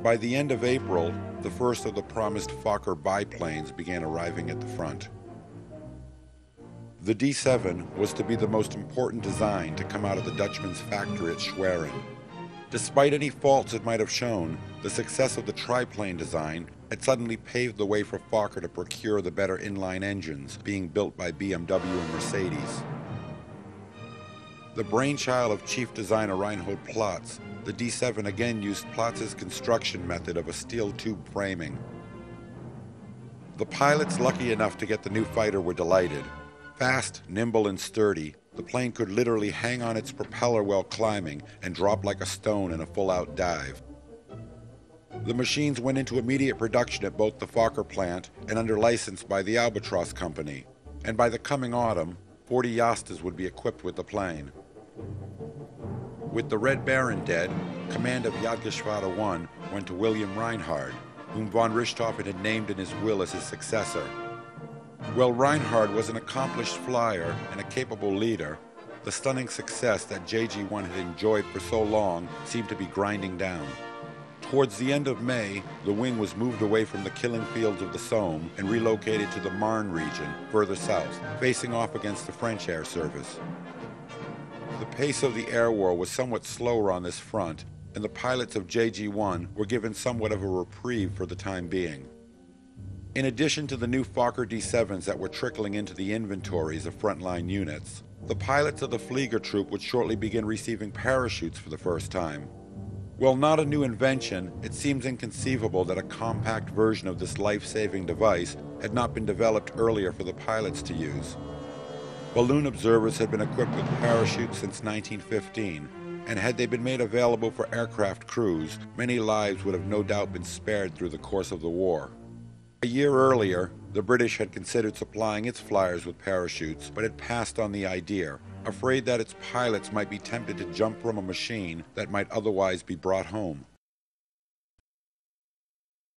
By the end of April, the first of the promised Fokker biplanes began arriving at the front. The D-VII was to be the most important design to come out of the Dutchman's factory at Schwerin. Despite any faults it might have shown, the success of the triplane design had suddenly paved the way for Fokker to procure the better inline engines being built by BMW and Mercedes. The brainchild of chief designer Reinhold Platz, the D-VII again used Platz's construction method of a steel tube framing. The pilots lucky enough to get the new fighter were delighted. Fast, nimble, and sturdy, the plane could literally hang on its propeller while climbing and drop like a stone in a full-out dive. The machines went into immediate production at both the Fokker plant and under license by the Albatross Company, and by the coming autumn, 40 Jastas would be equipped with the plane. With the Red Baron dead, command of Jagdgeschwader 1 went to William Reinhard, whom von Richthofen had named in his will as his successor. While Reinhard was an accomplished flyer and a capable leader, the stunning success that JG1 had enjoyed for so long seemed to be grinding down. Towards the end of May, the wing was moved away from the killing fields of the Somme and relocated to the Marne region, further south, facing off against the French air service. The pace of the air war was somewhat slower on this front, and the pilots of JG1 were given somewhat of a reprieve for the time being. In addition to the new Fokker D-VIIs that were trickling into the inventories of frontline units, the pilots of the Flieger Troop would shortly begin receiving parachutes for the first time. While not a new invention, it seems inconceivable that a compact version of this life-saving device had not been developed earlier for the pilots to use. Balloon observers had been equipped with parachutes since 1915, and had they been made available for aircraft crews, many lives would have no doubt been spared through the course of the war. A year earlier, the British had considered supplying its flyers with parachutes, but had passed on the idea, afraid that its pilots might be tempted to jump from a machine that might otherwise be brought home.